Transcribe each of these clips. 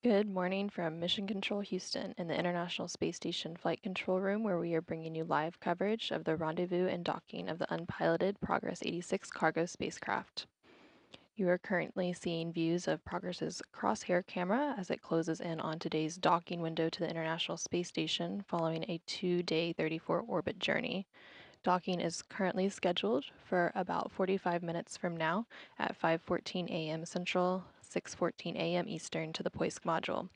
Good morning from Mission Control Houston in the International Space Station Flight Control Room, where we are bringing you live coverage of the rendezvous and docking of the unpiloted Progress 86 cargo spacecraft. You are currently seeing views of Progress's crosshair camera as it closes in on today's docking window to the International Space Station following a 2-day 34 orbit journey. Docking is currently scheduled for about 45 minutes from now at 5:14 a.m. Central, 6:14 a.m. Eastern to the Poisk module.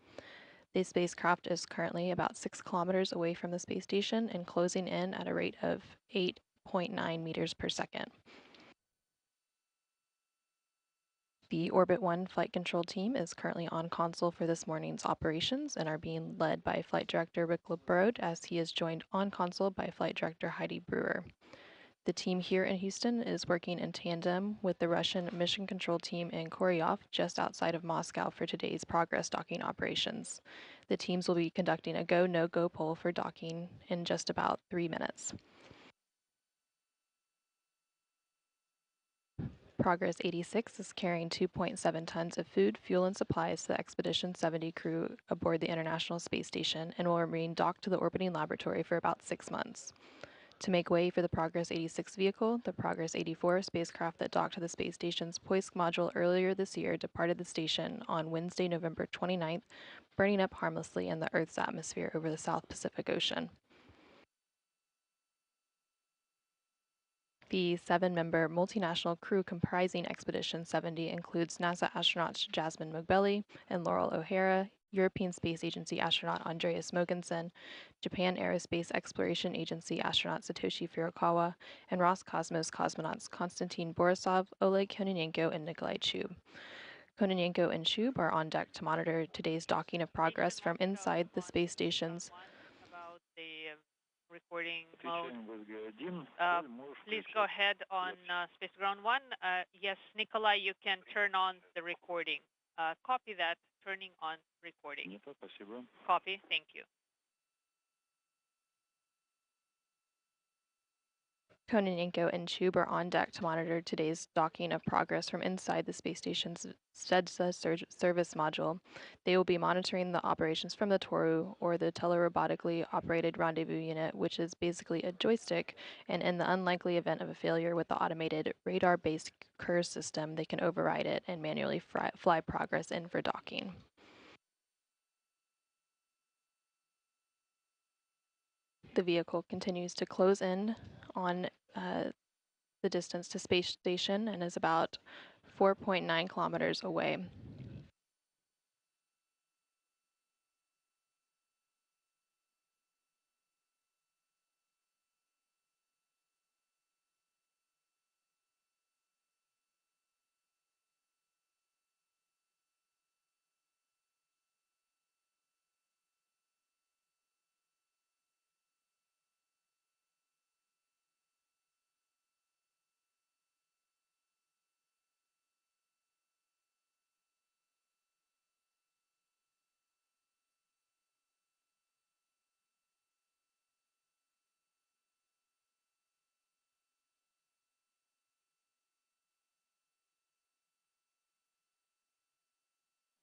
The spacecraft is currently about 6 kilometers away from the space station and closing in at a rate of 8.9 meters per second. The Orbit 1 flight control team is currently on console for this morning's operations and are being led by Flight Director Rick LeBrode as he is joined on console by Flight Director Heidi Brewer. The team here in Houston is working in tandem with the Russian mission control team in Koryov, just outside of Moscow, for today's Progress docking operations. The teams will be conducting a go, no-go poll for docking in just about 3 minutes. Progress 86 is carrying 2.7 tons of food, fuel, and supplies to the Expedition 70 crew aboard the International Space Station and will remain docked to the orbiting laboratory for about 6 months. To make way for the Progress 86 vehicle, the Progress 84 spacecraft that docked to the space station's Poisk module earlier this year departed the station on Wednesday, November 29th, burning up harmlessly in the Earth's atmosphere over the South Pacific Ocean. The 7-member multinational crew comprising Expedition 70 includes NASA astronauts Jasmine Mogbelli and Laurel O'Hara, European Space Agency astronaut Andreas Mogensen, Japan Aerospace Exploration Agency astronaut Satoshi Furukawa, and Roscosmos cosmonauts Konstantin Borisov, Oleg Kononenko, and Nikolai Chub. Kononenko and Chub are on deck to monitor today's docking of Progress from inside the space station's about the recording mode. Please go ahead on Space Ground 1. Yes, Nikolai, you can turn on the recording. Copy that, turning on recording. Copy, thank you. Kononenko and Chub are on deck to monitor today's docking of Progress from inside the space station's STEDSA service module. They will be monitoring the operations from the Toru, or the telerobotically operated rendezvous unit, which is basically a joystick, and in the unlikely event of a failure with the automated radar-based Kerr system, they can override it and manually fly Progress in for docking. The vehicle continues to close in on the distance to space station and is about 4.9 kilometers away.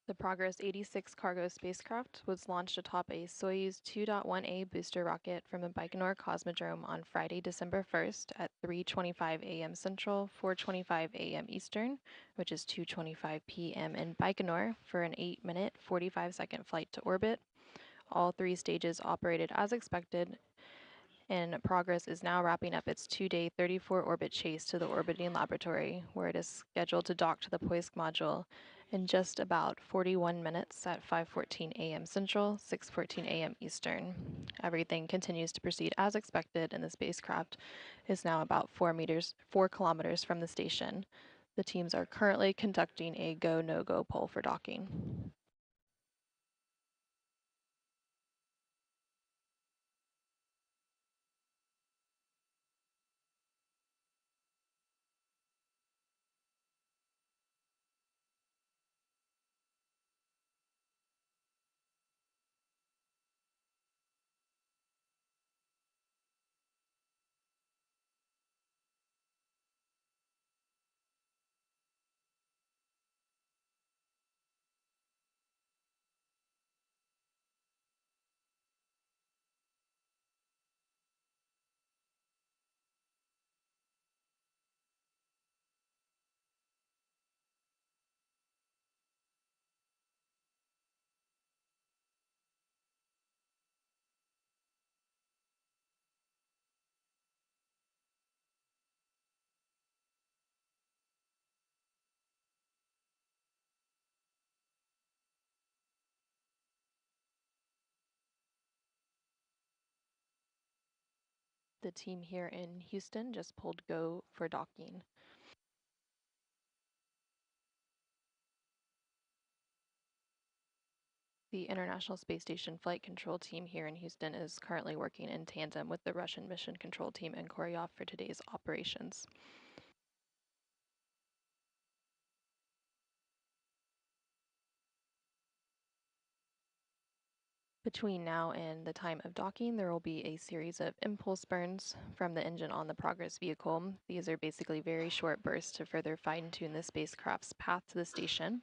The Progress 86 cargo spacecraft was launched atop a Soyuz 2.1A booster rocket from the Baikonur Cosmodrome on Friday, December 1st at 3:25 a.m. Central, 4:25 a.m. Eastern, which is 2:25 p.m. in Baikonur, for an 8-minute, 45-second flight to orbit. All 3 stages operated as expected, and Progress is now wrapping up its 2-day 34 orbit chase to the orbiting laboratory, where it is scheduled to dock to the Poisk module in just about 41 minutes at 5:14 a.m. Central, 6:14 a.m. Eastern. Everything continues to proceed as expected, and the spacecraft is now about 4 kilometers from the station. The teams are currently conducting a go, no-go poll for docking. The team here in Houston just pulled go for docking. The International Space Station Flight Control Team here in Houston is currently working in tandem with the Russian Mission Control Team in Koryov for today's operations. Between now and the time of docking, there will be a series of impulse burns from the engine on the Progress vehicle. These are basically very short bursts to further fine-tune the spacecraft's path to the station.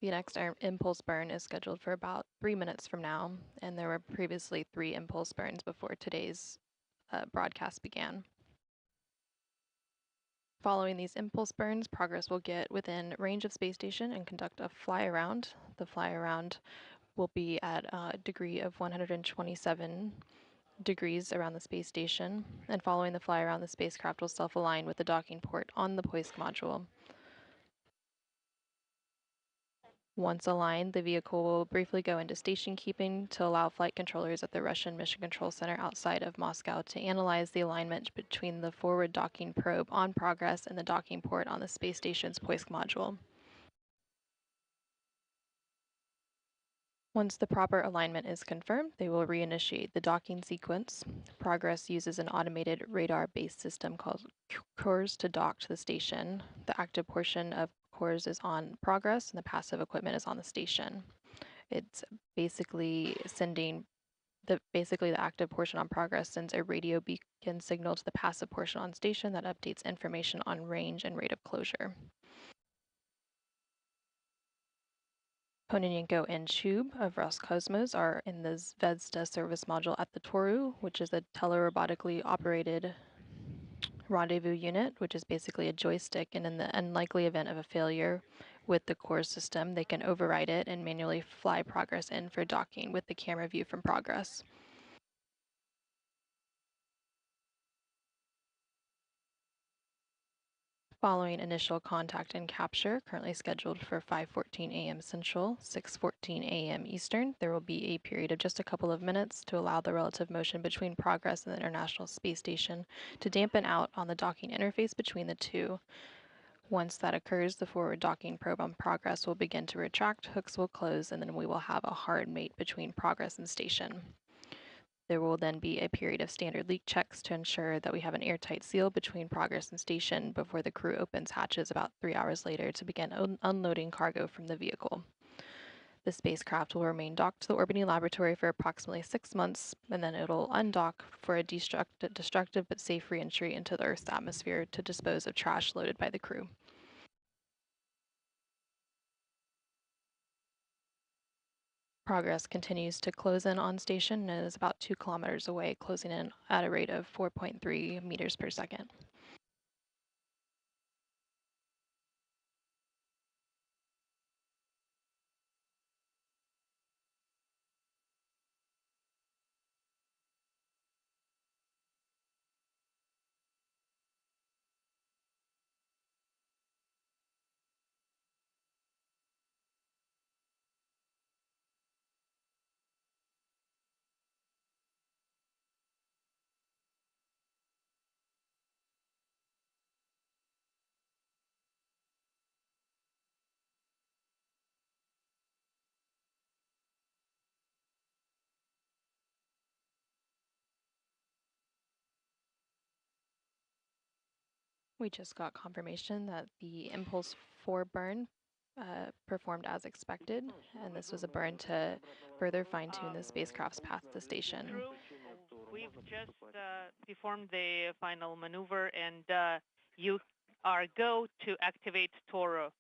The next impulse burn is scheduled for about 3 minutes from now, and there were previously 3 impulse burns before today's broadcast began. Following these impulse burns, Progress will get within range of space station and conduct a fly around. The fly around will be at a degree of 127 degrees around the space station, and following the fly around, the spacecraft will self-align with the docking port on the Poisk module. Once aligned, the vehicle will briefly go into station keeping to allow flight controllers at the Russian Mission Control Center outside of Moscow to analyze the alignment between the forward docking probe on Progress and the docking port on the space station's Poisk module. Once the proper alignment is confirmed, they will reinitiate the docking sequence. Progress uses an automated radar-based system called CORS to dock to the station. The active portion of CORS is on Progress, and the passive equipment is on the station. It's basically sending the active portion on Progress sends a radio beacon signal to the passive portion on station that updates information on range and rate of closure. Kononenko and Chub of Roscosmos are in the Zvezda service module at the Toru, which is a telerobotically operated rendezvous unit, which is basically a joystick, and in the unlikely event of a failure with the core system, they can override it and manually fly Progress in for docking with the camera view from Progress. Following initial contact and capture, currently scheduled for 5:14 a.m. Central, 6:14 a.m. Eastern, there will be a period of just a couple of minutes to allow the relative motion between Progress and the International Space Station to dampen out on the docking interface between the two. Once that occurs, the forward docking probe on Progress will begin to retract, hooks will close, and then we will have a hard mate between Progress and station. There will then be a period of standard leak checks to ensure that we have an airtight seal between Progress and station before the crew opens hatches about 3 hours later to begin unloading cargo from the vehicle. The spacecraft will remain docked to the orbiting laboratory for approximately 6 months, and then it'll undock for a destructive but safe reentry into the Earth's atmosphere to dispose of trash loaded by the crew. Progress continues to close in on station and is about 2 kilometers away, closing in at a rate of 4.3 meters per second. We just got confirmation that the Impulse 4 burn performed as expected, and this was a burn to further fine-tune the spacecraft's path to the station. Crew, we've just performed the final maneuver, and you are go to activate Toro.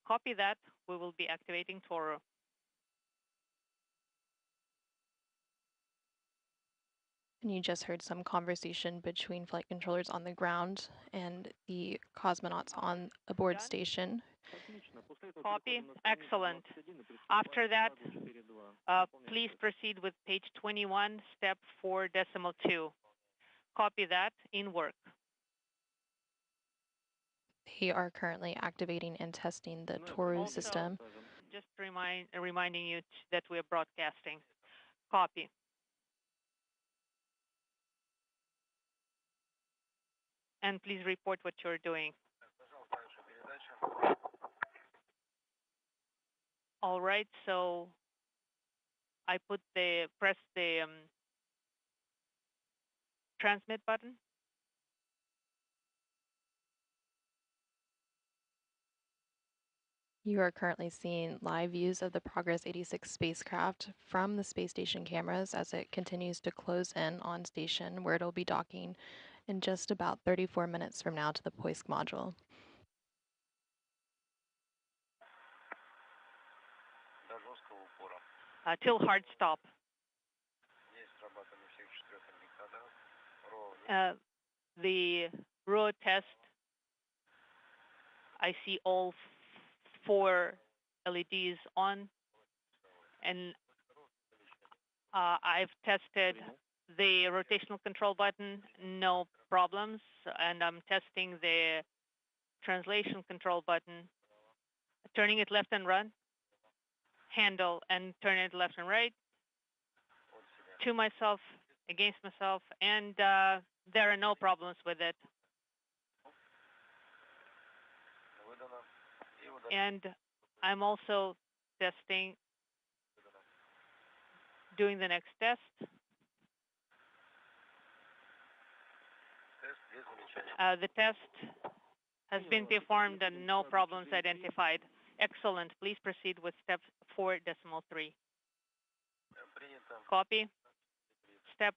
Copy that. We will be activating Toro. And you just heard some conversation between flight controllers on the ground and the cosmonauts on a board station. Copy. Excellent. After that, please proceed with page 21, step 4.2. Copy that. In work. They are currently activating and testing the Toru system. Just reminding you that we are broadcasting. Copy. And please report what you're doing. All right, so I press the transmit button. You are currently seeing live views of the Progress 86 spacecraft from the space station cameras as it continues to close in on station, where it'll be docking in just about 34 minutes from now to the Poisk module. Till hard stop. The row test, I see all 4 LEDs on, and I've tested the rotational control button, no problems, and I'm testing the translation control button, turning it left and run, handle and turn it left and right, to myself, against myself, and there are no problems with it. And I'm also testing, doing the next test. The test has been performed and no problems identified. Excellent. Please proceed with step 4.3. Copy. Step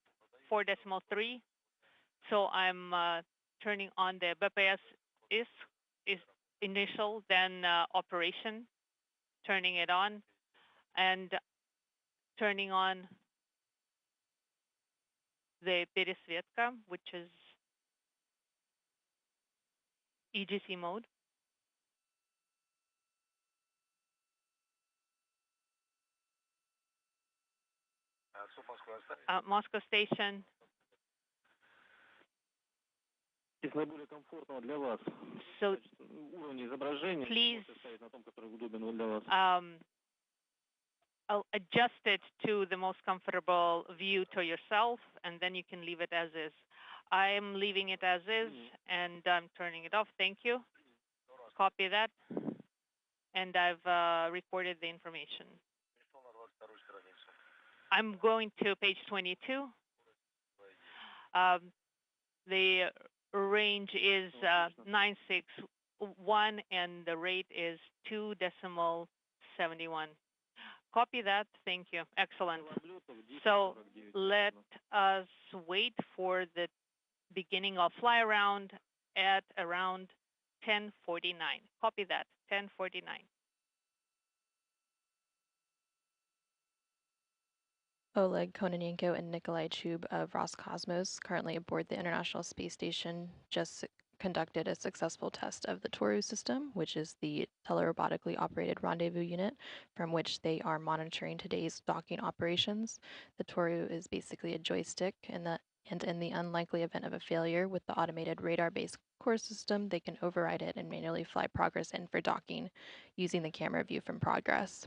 4.3. So I'm turning on the BPS is initial, then operation, turning it on, and turning on the peresvetka, which is EGC mode. Moscow station. So please I'll adjust it to the most comfortable view to yourself, and then you can leave it as is. I am leaving it as is, and I'm turning it off. Thank you. Copy that, and I've recorded the information. I'm going to page 22. The range is 961, and the rate is 2.71. Copy that. Thank you. Excellent. So let us wait for the beginning of fly around at around 10:49. Copy that. 10:49. Oleg Kononenko and Nikolai Chub of Roscosmos, currently aboard the International Space Station, just conducted a successful test of the Toru system, which is the telerobotically operated rendezvous unit from which they are monitoring today's docking operations. The Toru is basically a joystick, and in the unlikely event of a failure with the automated radar-based core system, they can override it and manually fly Progress in for docking using the camera view from Progress.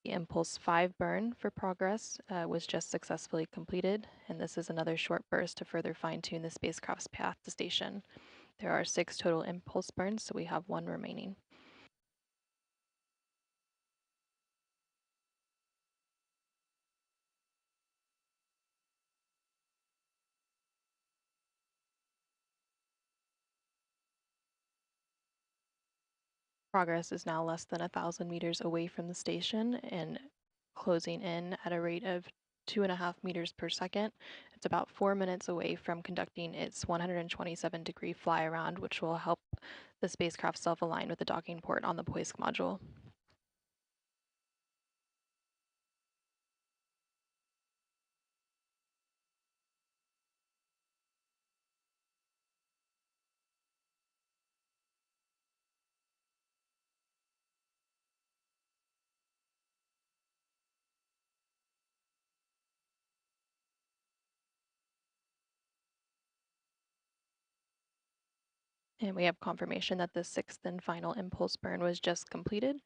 The Impulse 5 burn for Progress was just successfully completed, and this is another short burst to further fine-tune the spacecraft's path to station. There are 6 total impulse burns, so we have 1 remaining. Progress is now less than 1,000 meters away from the station and closing in at a rate of 2.5 meters per second. It's about 4 minutes away from conducting its 127-degree fly around, which will help the spacecraft self-align with the docking port on the Poisk module. And we have confirmation that the sixth and final impulse burn was just completed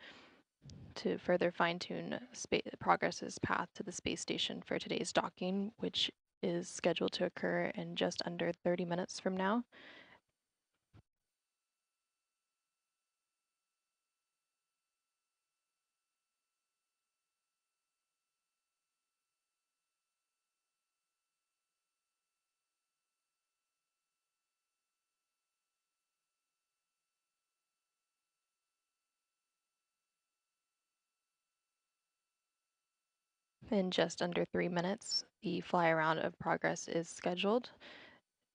to further fine-tune Progress's path to the space station for today's docking, which is scheduled to occur in just under 30 minutes from now. In just under 3 minutes, the fly around of Progress is scheduled.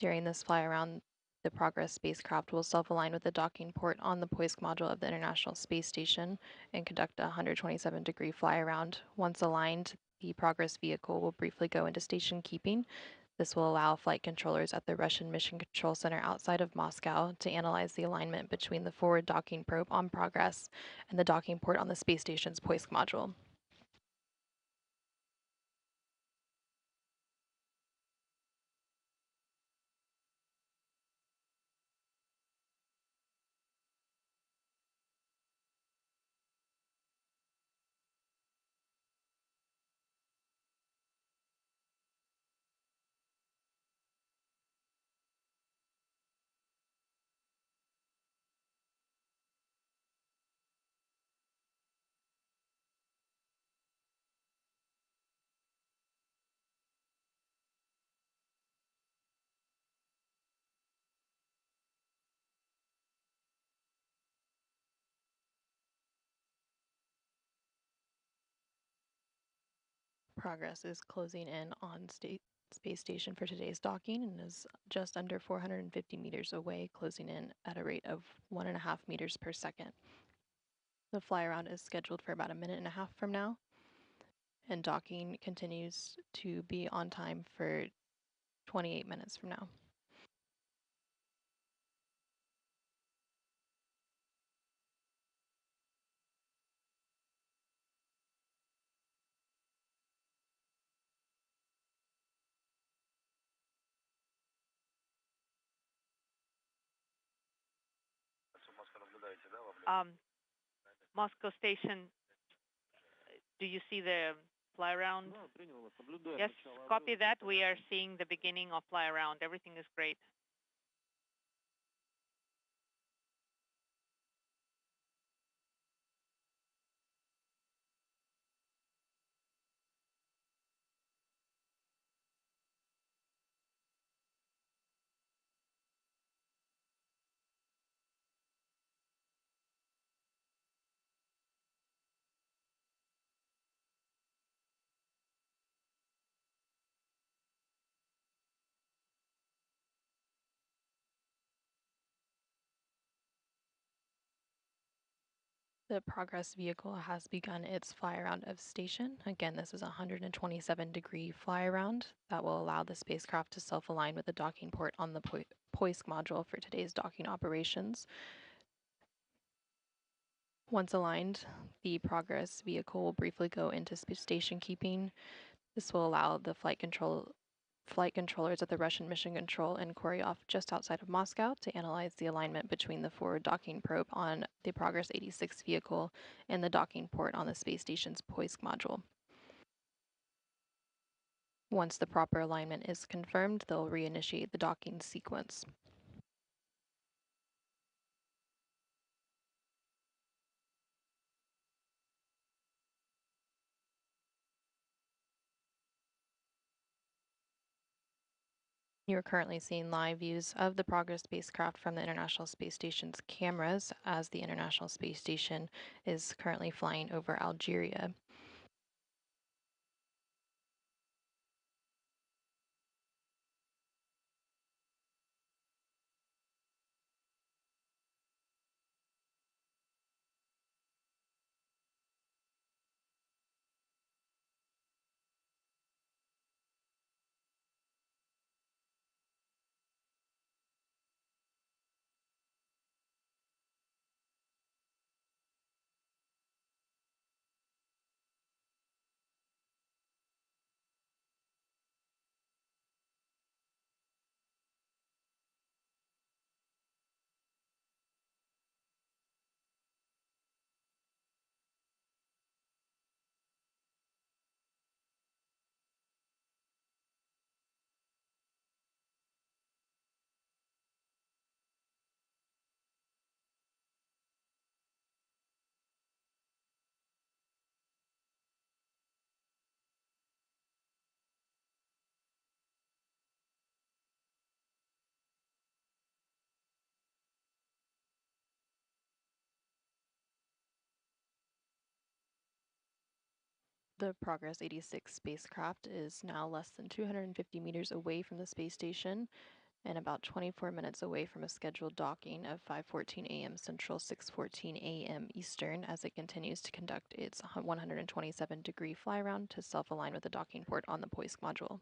During this fly around, the Progress spacecraft will self-align with the docking port on the Poisk module of the International Space Station and conduct a 127-degree fly around. Once aligned, the Progress vehicle will briefly go into station keeping. This will allow flight controllers at the Russian Mission Control Center outside of Moscow to analyze the alignment between the forward docking probe on Progress and the docking port on the space station's Poisk module. Progress is closing in on space station for today's docking and is just under 450 meters away, closing in at a rate of 1.5 meters per second. The fly around is scheduled for about a minute and a half from now, and docking continues to be on time for 28 minutes from now. Moscow Station, do you see the fly around? Yes, copy that. We are seeing the beginning of fly around. Everything is great. The Progress vehicle has begun its fly around of station. Again, this is a 127-degree fly around that will allow the spacecraft to self-align with the docking port on the Poisk module for today's docking operations. Once aligned, the Progress vehicle will briefly go into station keeping. This will allow the flight controllers at the Russian Mission Control in Koryov just outside of Moscow to analyze the alignment between the forward docking probe on the Progress 86 vehicle and the docking port on the space station's Poisk module. Once the proper alignment is confirmed, they'll reinitiate the docking sequence. You are currently seeing live views of the Progress spacecraft from the International Space Station's cameras as the International Space Station is currently flying over Algeria. The Progress 86 spacecraft is now less than 250 meters away from the space station and about 24 minutes away from a scheduled docking of 5:14 a.m. Central, 6:14 a.m. Eastern, as it continues to conduct its 127-degree fly around to self-align with the docking port on the Poisk module.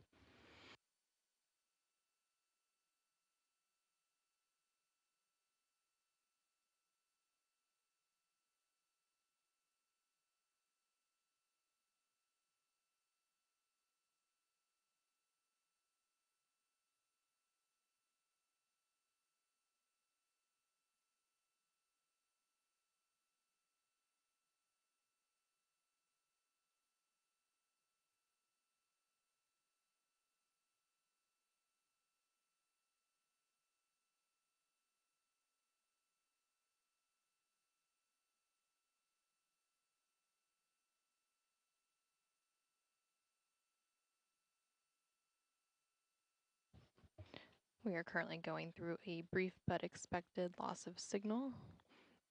We are currently going through a brief but expected loss of signal,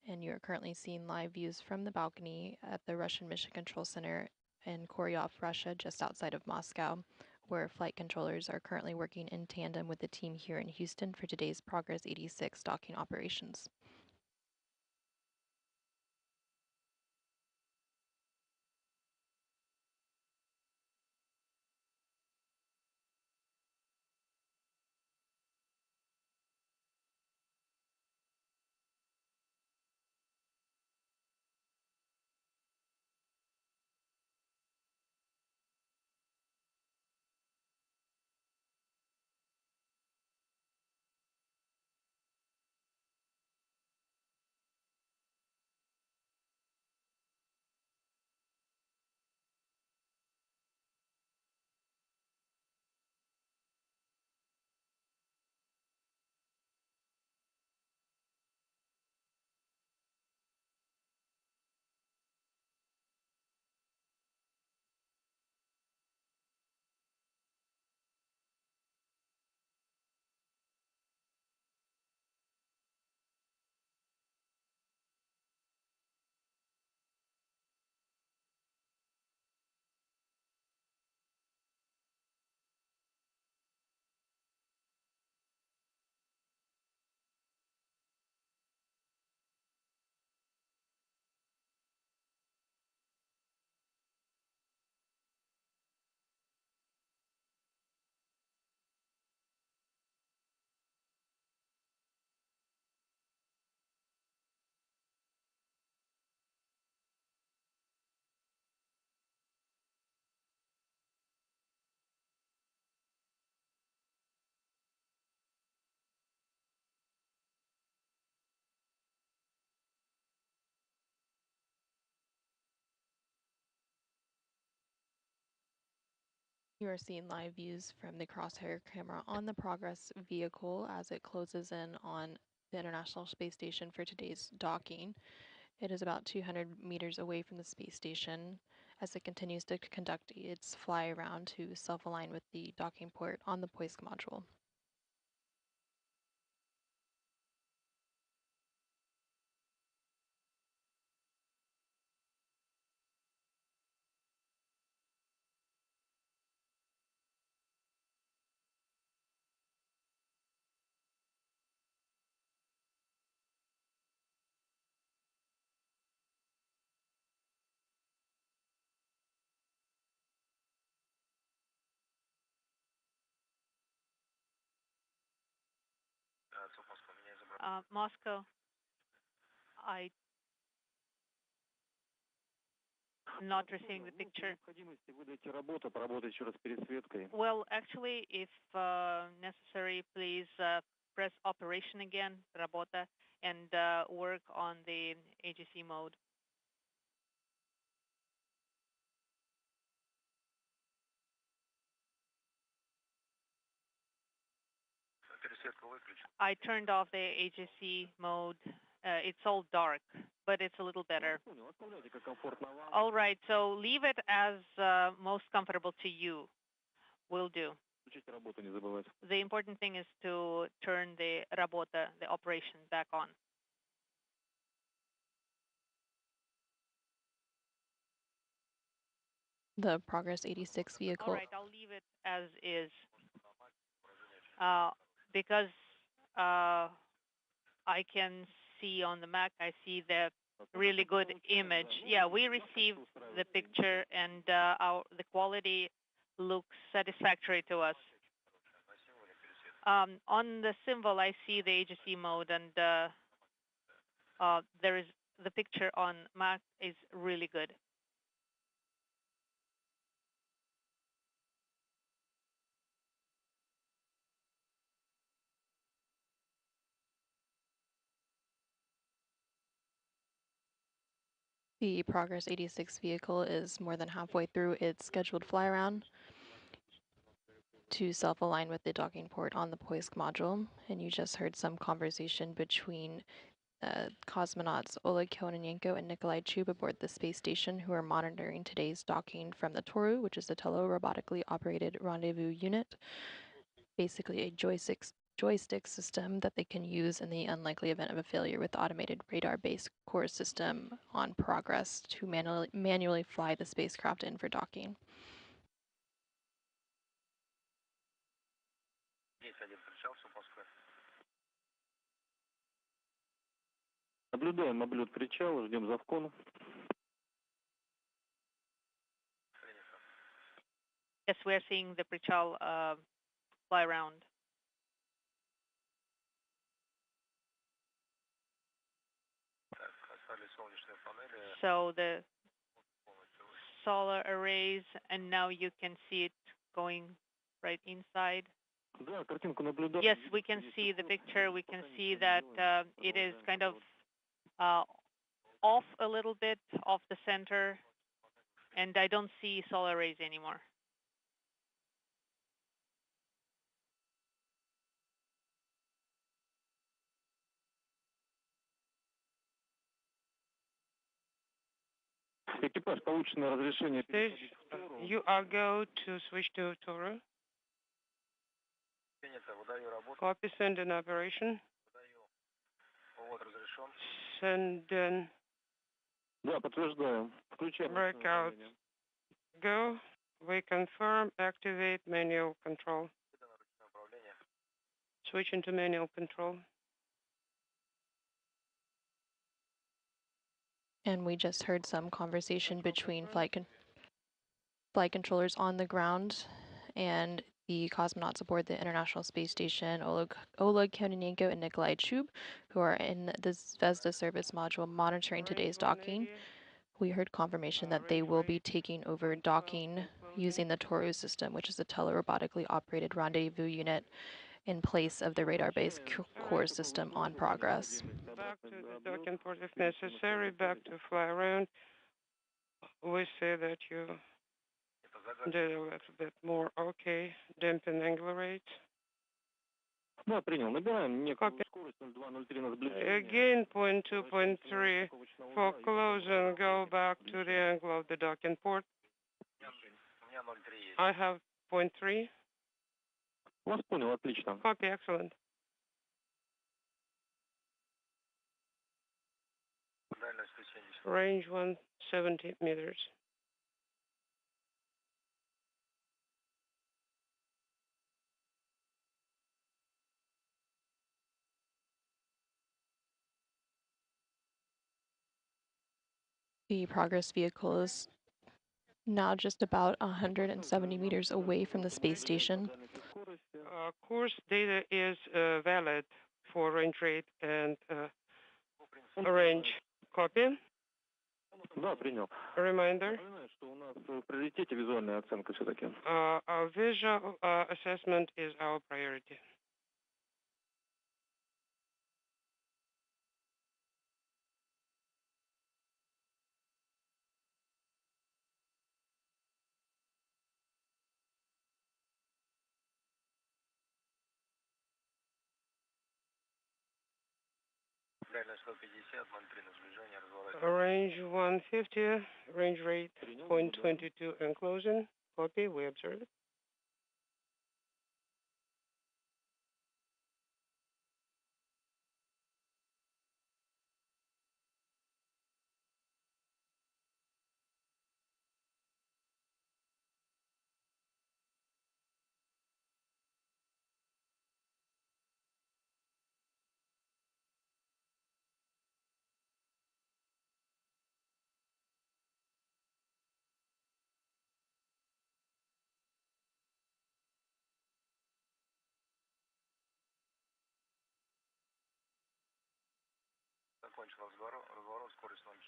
and you are currently seeing live views from the balcony at the Russian Mission Control Center in Koryov, Russia, just outside of Moscow, where flight controllers are currently working in tandem with the team here in Houston for today's Progress 86 docking operations. You are seeing live views from the crosshair camera on the Progress vehicle as it closes in on the International Space Station for today's docking. It is about 200 meters away from the space station as it continues to conduct its fly around to self-align with the docking port on the Poisk module. Moscow, I not receiving the picture. Well, actually, if necessary, please press operation again, работа, and work on the AGC mode. I turned off the AGC mode. It's all dark, but it's a little better. All right, so leave it as most comfortable to you. Will do. The important thing is to turn the работа, the operation, back on. The Progress 86 vehicle. All right, I'll leave it as is. Because I can see on the Mac, I see the really good image. Yeah, we received the picture, and the quality looks satisfactory to us. On the symbol, I see the AGC mode, and there is the picture on Mac is really good. The Progress 86 vehicle is more than halfway through its scheduled fly around to self-align with the docking port on the Poisk module, and you just heard some conversation between cosmonauts Oleg Kononenko and Nikolai Chub aboard the space station, who are monitoring today's docking from the Toru, which is a tele-robotically operated rendezvous unit, basically a joystick system that they can use in the unlikely event of a failure with the automated radar-based core system on Progress to manually fly the spacecraft in for docking. Наблюдаем облет причала, ждем завкона. Yes, we're seeing the Prichal fly around. So the solar arrays, and now you can see it going right inside. Yes, we can see the picture. We can see that it is kind of off a little bit, off the center, and I don't see solar arrays anymore. Экипаж, получено разрешение. You are go to switch to Toru. Copy, send in operation. Send in. Да, подтверждаем. Включаем. Breakout. Go. We confirm. Activate manual control. Switch into manual control. And we just heard some conversation between flight controllers on the ground and the cosmonauts aboard the International Space Station, Oleg Kononenko and Nikolai Chub, who are in the Zvezda service module monitoring today's docking. We heard confirmation that they will be taking over docking using the Toru system, which is a tele-robotically operated rendezvous unit in place of the radar-based core system on Progress. Back to the docking port if necessary, back to fly around. We say that you did a little bit more. Okay, dampen angular rate. Да, принял. Набираем некую скорость 0203 на сближение. Again, 0.2, 0.3 for close and go back to the angle of the docking port. I have 0.3. Вас понял, отлично. Copy, excellent. Range 170 meters. The Progress vehicle is now just about 170 meters away from the space station. Course data is valid for range rate and range. Copy. Да, принял. A reminder. Напоминаю, что у нас в приоритете визуальная оценка все-таки. Our visual assessment is our priority. Range 150, range rate 0.22 and closing. Copy, we observe.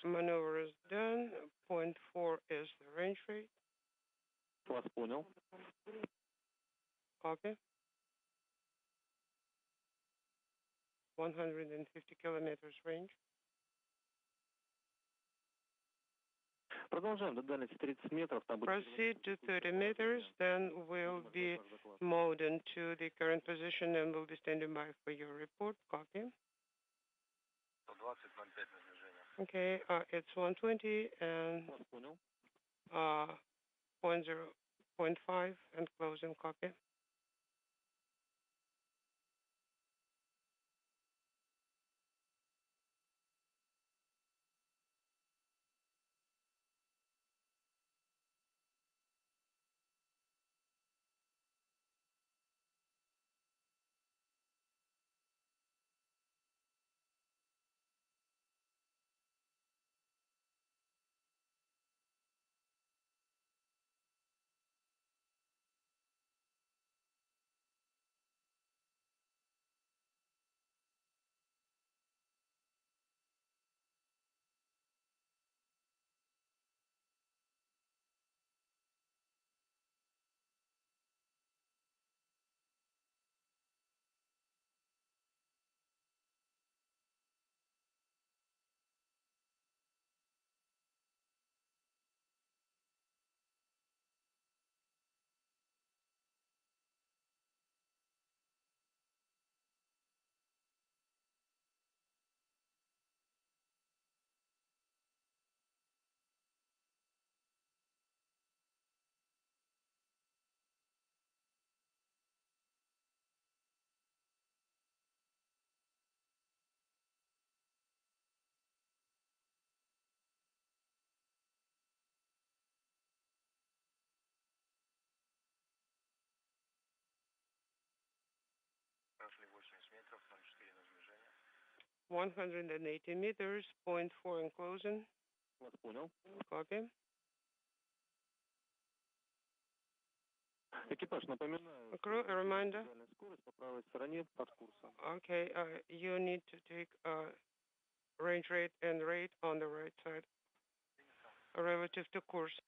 Maneuver is done. 0.4 is the range rate. Вас понял. Copy. 150 kilometers range. Продолжаем до дальности 30 метров. Там Proceed to 30 meters, then we'll be moved into the current position and we'll be standing by for your report. Copy. Okay, it's 120 and Вас понял. 0.5 and closing. Copy. Roughly 180 meters, 0.4 in closing. Вас понял. Copy. Экипаж, напоминаю. Crew, a reminder. Скорость по правой стороне под курсом. Okay, you need to take range rate and rate on the right side relative to course.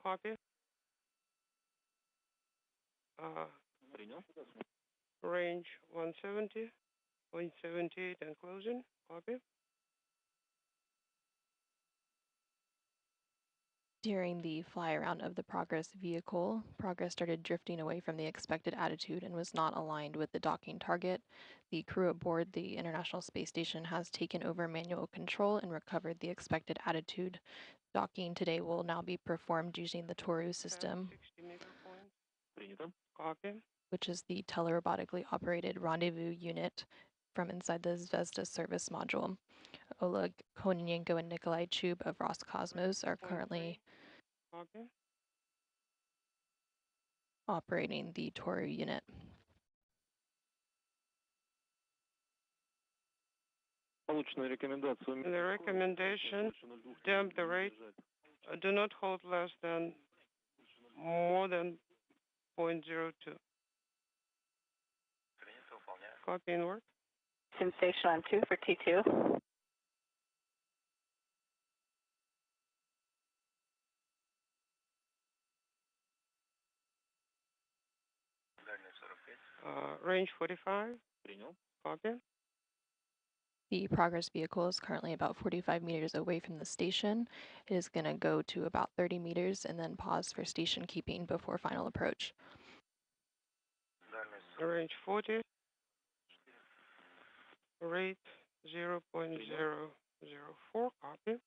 Copy. Принял. Range 170, 0.78 and closing. Copy. During the fly around of the Progress vehicle, Progress started drifting away from the expected attitude and was not aligned with the docking target. The crew aboard the International Space Station has taken over manual control and recovered the expected attitude. Docking today will now be performed using the Toru system, 60-meter point. Принято. Copy. which is the telerobotically operated rendezvous unit from inside the Zvezda service module. Oleg Kononenko and Nikolai Chub of Roscosmos are currently Copy. operating the Toru unit. Полученная рекомендация. The recommendation, damp the rate, do not hold less than more than 0.02. Copy and work. Station on 2 for T2. Range 45. Принял. Copy. The Progress vehicle is currently about 45 meters away from the station. It is going to go to about 30 meters and then pause for station keeping before final approach. Range 40. Rate 0.004. Copy.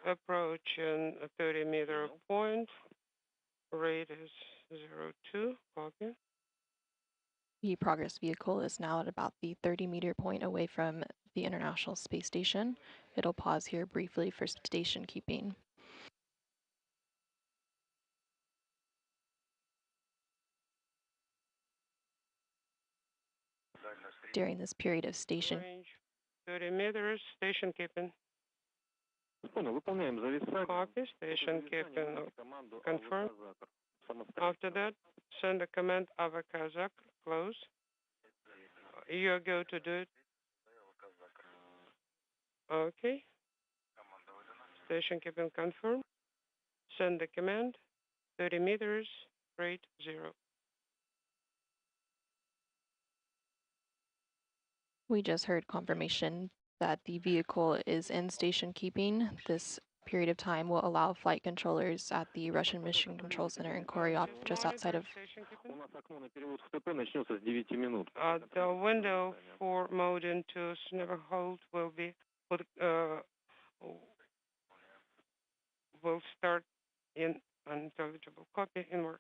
Approaching a 30-meter point. Rate is 02. Copy. The Progress vehicle is now at about the 30-meter point away from the International Space Station. It'll pause here briefly for station keeping. During this period of station Range 30 meters. Station keeping. Понял, выполняем зависание. Copy, station keeping confirmed. After that, send a command of a Kazakh, close. You go to do it. Okay. Station keeping confirmed. Send the command, 30 meters, rate 0. We just heard confirmation that the vehicle is in station keeping. This period of time will allow flight controllers at the Russian Mission Control Center in Koryov, just outside of. The window for mode into never hold will be will start in unintelligible copy in work.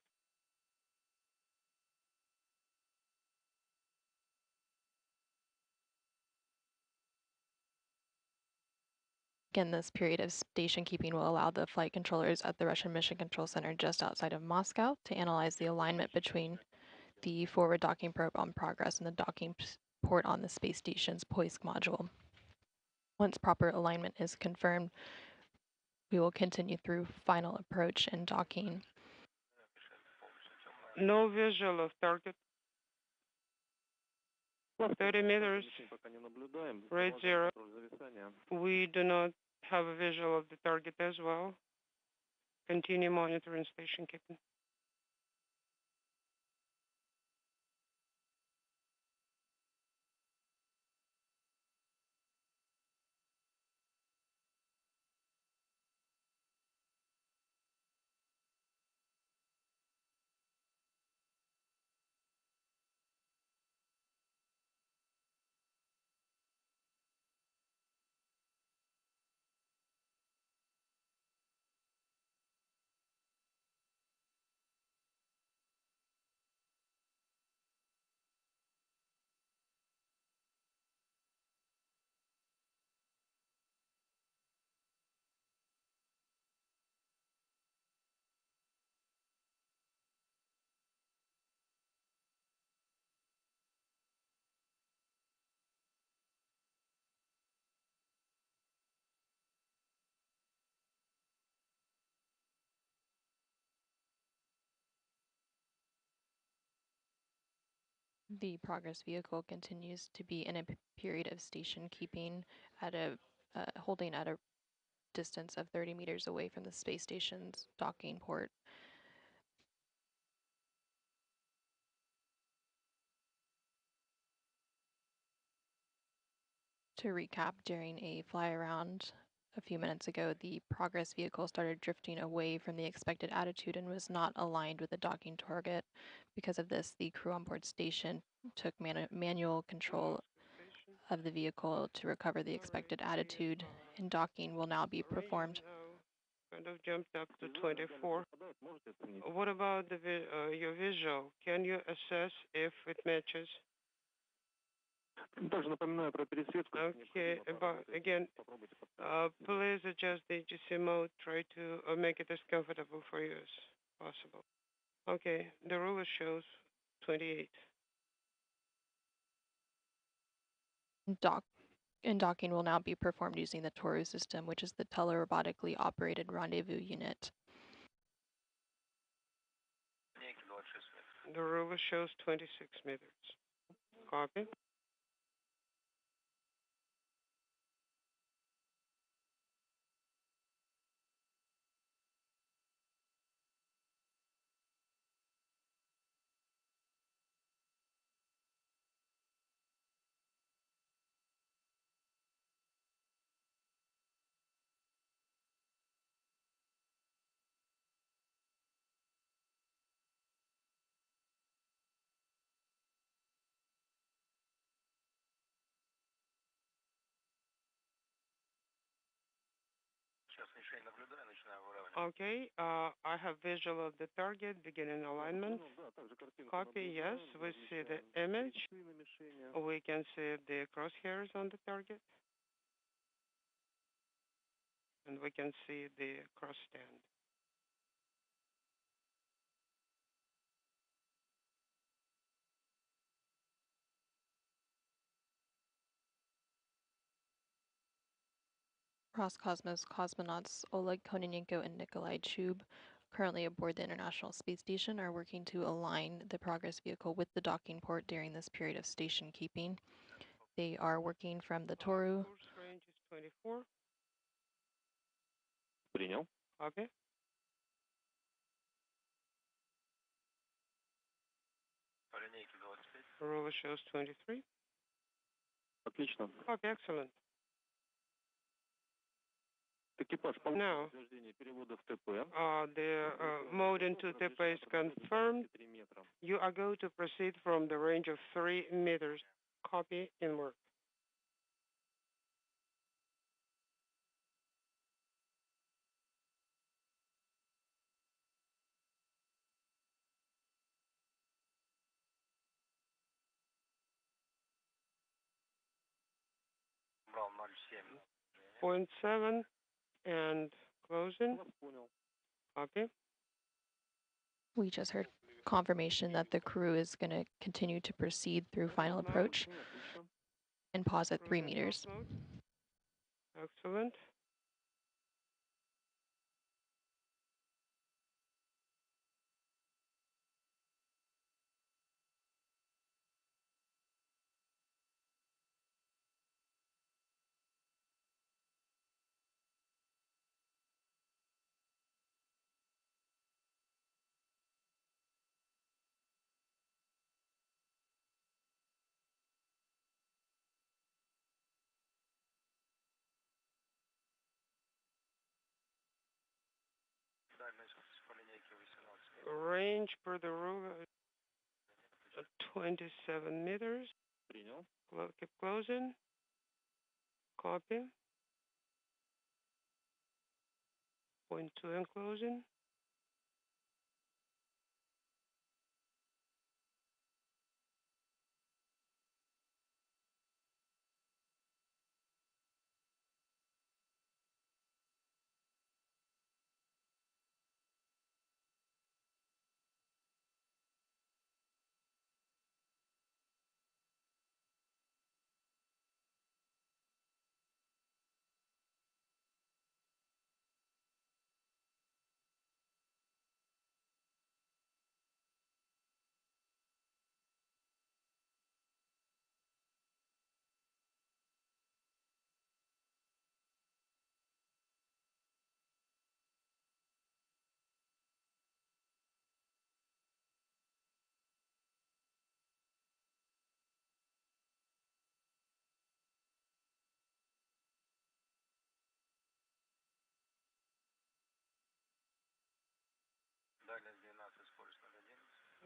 Again, this period of station keeping will allow the flight controllers at the Russian Mission Control Center just outside of Moscow to analyze the alignment between the forward docking probe on progress and the docking port on the space station's Poisk module. Once proper alignment is confirmed, we will continue through final approach and docking. No visual of target. 30 meters, rate 0. We do not have a visual of the target as well. Continue monitoring station keeping. The Progress vehicle continues to be in a period of station keeping at a holding at a distance of 30 meters away from the space station's docking port. To recap, during a fly around a few minutes ago, the Progress vehicle started drifting away from the expected attitude and was not aligned with the docking target. Because of this, the crew on board station took manual control of the vehicle to recover the expected attitude, and docking will now be performed. Kind of jumped up to 24. What about your visual? Can you assess if it matches? Okay, but again, please adjust the AGC mode. Try to make it as comfortable for you as possible. Okay, the ruler shows 28. Docking will now be performed using the Toru system, which is the telerobotically operated rendezvous unit. The ruler shows 26 meters. Copy. Okay, I have visual of the target, beginning alignment. Copy, yes, we see the image. We can see the crosshairs on the target. And we can see the cross stand. Roscosmos cosmonauts Oleg Kononenko and Nikolai Chub, currently aboard the International Space Station, are working to align the Progress vehicle with the docking port during this period of station keeping. They are working from the Toru. Course range is 24. Принял. Okay. Ruler shows 23. Отлично. Okay, excellent. Экипаж Now, подтверждение перевода в ТП. The mode into TP is confirmed. 3 метра. You are going to proceed from the range of 3 meters. Copy inward. Point 7 and closing. Вас понял. Copy. We just heard confirmation that the crew is going to continue to proceed through final approach Отлично. and pause at 3 Cruise in meters. soft mode. Excellent. Range per the ruler is 27 meters. Принял. Keep closing. Copy. Point 2 and closing.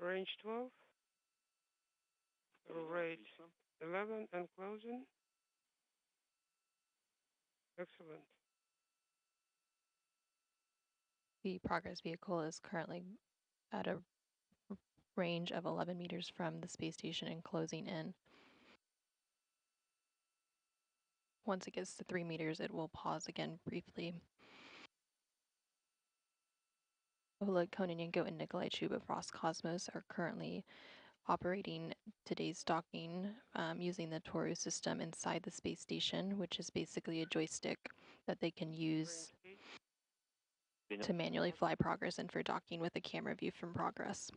Range 12. Rate 11 and closing. Excellent. The Progress vehicle is currently at a range of 11 meters from the space station and closing in. Once it gets to 3 meters, it will pause again briefly. Oleg Kononenko and Nikolai Chub of Roscosmos are currently operating today's docking using the Toru system inside the space station, which is basically a joystick that they can use to manually fly Progress in for docking with a camera view from Progress.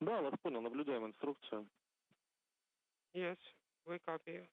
Да, вас понял. Наблюдаем инструкцию. Yes, we copy you.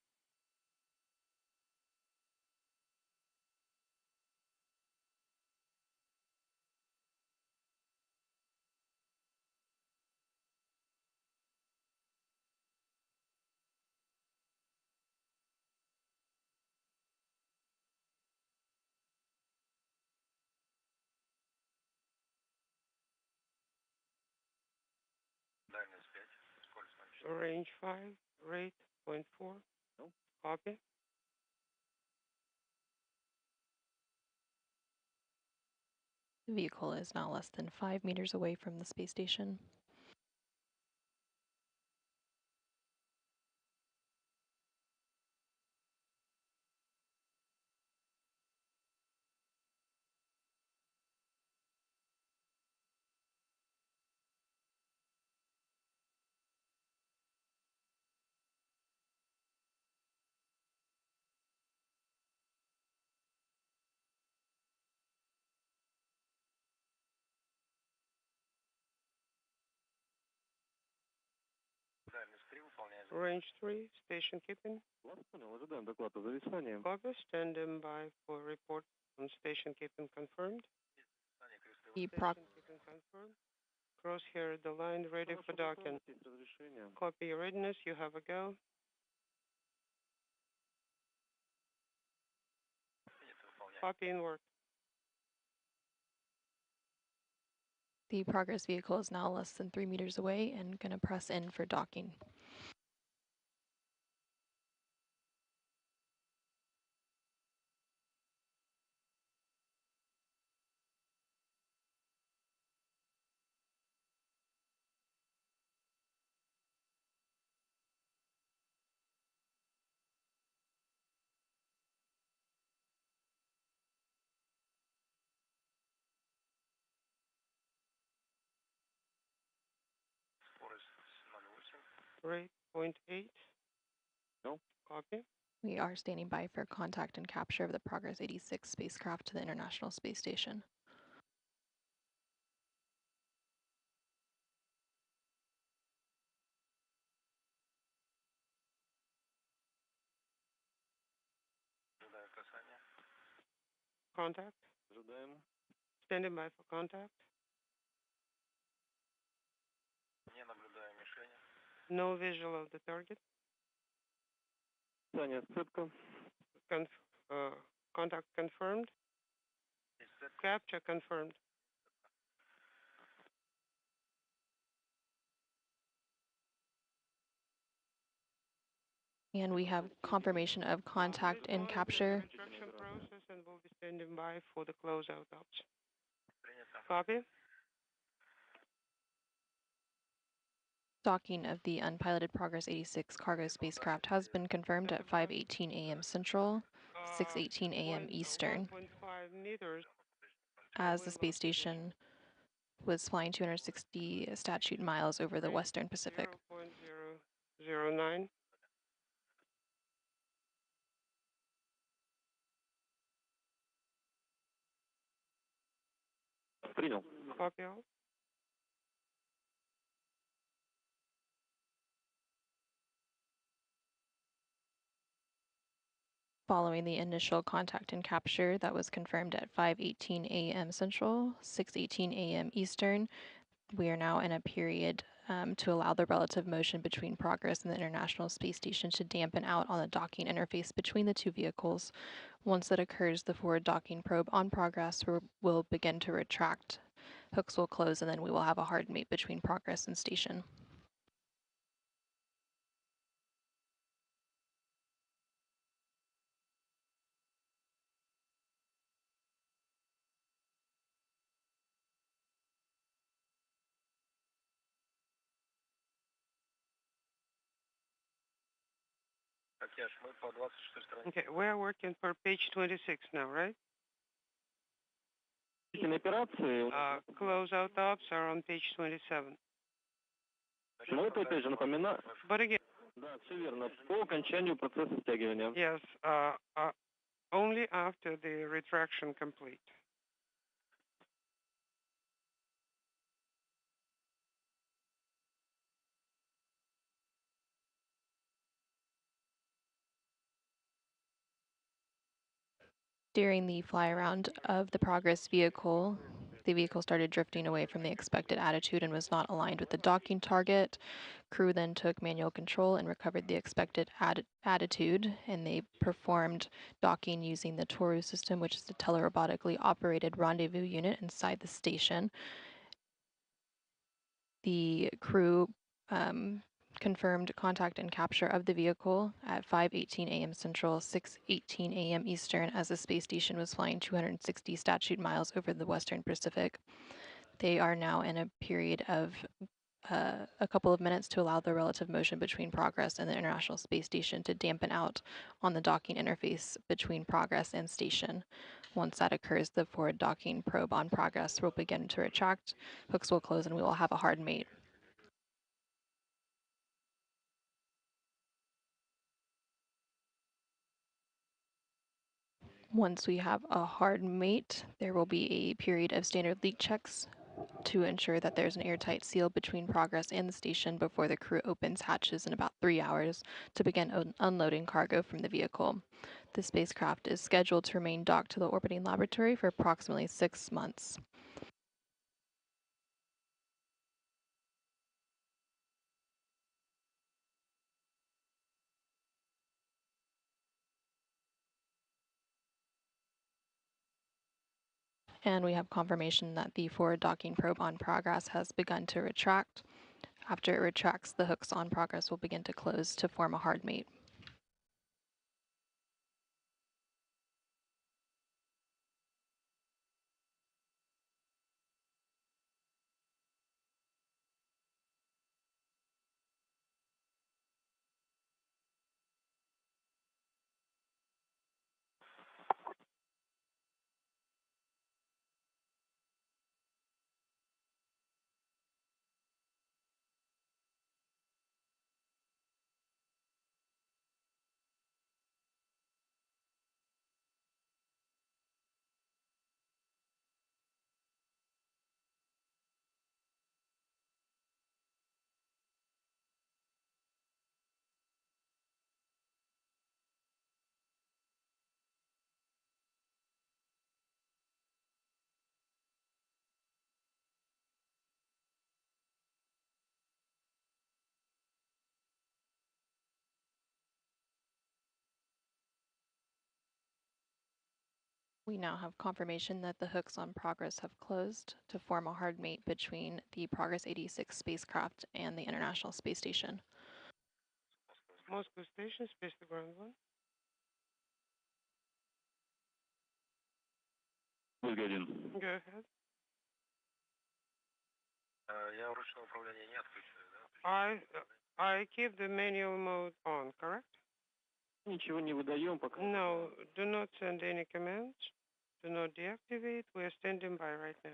Range 5, rate 0.4. Copy. The vehicle is now less than 5 meters away from the space station. Range 3, station keeping. Вас понял, ожидаем доклад о зависании. Copy, standing by for report on station keeping confirmed. The Station keeping confirmed. Crosshair the line ready for docking. Разрешение. Copy your readiness, you have a go. Copy in work. The Progress vehicle is now less than 3 meters away and going to press in for docking. Rate 0.8. No. Copy. We are standing by for contact and capture of the Progress 86 spacecraft to the International Space Station. Contact. Ожидаем. Standing by for contact. No visual of the target. Саня, сцепка. Contact confirmed. Capture confirmed. And we have confirmation of contact and capture. Construction process and will be standing by for the closeout ops. Copy. Docking of the unpiloted Progress 86 cargo spacecraft has been confirmed at 5:18 a.m. Central, 6:18 a.m. Eastern, 1.5 meters. as the space station was flying 260 statute miles over the Western Pacific. 0.009. Принял. Copy all. Following the initial contact and capture that was confirmed at 5:18 a.m. Central, 6:18 a.m. Eastern, we are now in a period to allow the relative motion between Progress and the International Space Station to dampen out on the docking interface between the two vehicles. Once that occurs, the forward docking probe on Progress will begin to retract. Hooks will close, and then we will have a hard mate between Progress and station. Okay, we are working for page 26 now, right? Операции. Closeout ops are on page 27. Но это опять же напоминаю. But again, Да, все верно. По окончанию процесса стягивания. yes, only after the retraction complete. During the fly around of the Progress vehicle, the vehicle started drifting away from the expected attitude and was not aligned with the docking target. Crew then took manual control and recovered the expected attitude, and they performed docking using the Toru system, which is the telerobotically operated rendezvous unit inside the station. The crew confirmed contact and capture of the vehicle at 5:18 a.m. Central, 6:18 a.m. Eastern, as the space station was flying 260 statute miles over the Western Pacific. They are now in a period of a couple of minutes to allow the relative motion between Progress and the International Space Station to dampen out on the docking interface between Progress and station. Once that occurs, the forward docking probe on Progress will begin to retract, hooks will close, and we will have a hard mate. Once we have a hard mate, there will be a period of standard leak checks to ensure that there's an airtight seal between Progress and the station before the crew opens hatches in about 3 hours to begin unloading cargo from the vehicle. The spacecraft is scheduled to remain docked to the orbiting laboratory for approximately 6 months. And we have confirmation that the forward docking probe on Progress has begun to retract. After it retracts, the hooks on Progress will begin to close to form a hard mate. We now have confirmation that the hooks on Progress have closed to form a hard mate between the Progress 86 spacecraft and the International Space Station. Moscow Station, space to ground 1. Go ahead. I keep the manual mode on, correct? Ничего не выдаем пока. No, do not send any commands. Do not deactivate. We are standing by right now.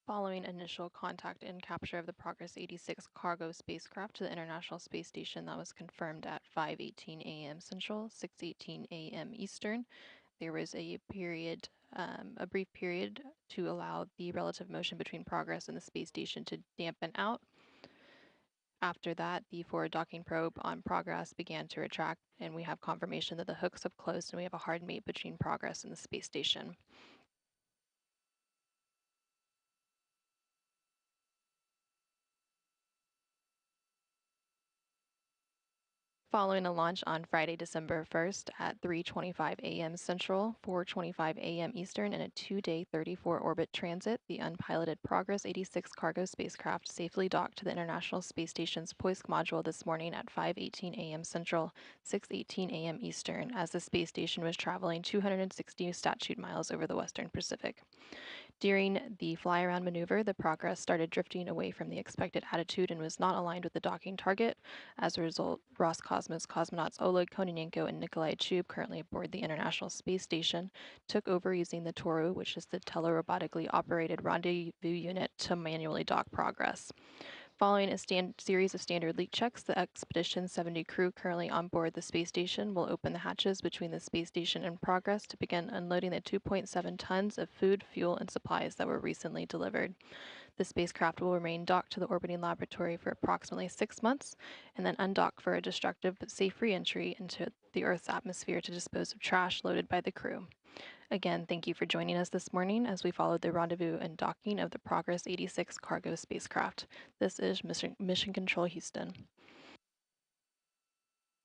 Following initial contact and capture of the Progress 86 cargo spacecraft to the International Space Station that was confirmed at 5:18 a.m. Central, 6:18 a.m. Eastern, there was a brief period to allow the relative motion between Progress and the space station to dampen out. After that, the forward docking probe on Progress began to retract, and we have confirmation that the hooks have closed and we have a hard mate between Progress and the space station. Following a launch on Friday, December 1st at 3:25 a.m. Central, 4:25 a.m. Eastern, and a 2-day 34-orbit transit, the unpiloted Progress 86 cargo spacecraft safely docked to the International Space Station's Poisk module this morning at 5:18 a.m. Central, 6:18 a.m. Eastern, as the space station was traveling 260 statute miles over the Western Pacific. During the fly-around maneuver, the Progress started drifting away from the expected attitude and was not aligned with the docking target. As a result, Roscosmos cosmonauts Oleg Kononenko and Nikolai Chub, currently aboard the International Space Station, took over using the Toru, which is the telerobotically operated rendezvous unit, to manually dock Progress. Following a series of standard leak checks, the Expedition 70 crew currently on board the space station will open the hatches between the space station and Progress to begin unloading the 2.7 tons of food, fuel, and supplies that were recently delivered. The spacecraft will remain docked to the orbiting laboratory for approximately 6 months and then undock for a destructive but safe re-entry into the Earth's atmosphere to dispose of trash loaded by the crew. Again, thank you for joining us this morning as we followed the rendezvous and docking of the Progress 86 cargo spacecraft. This is Mission Control Houston.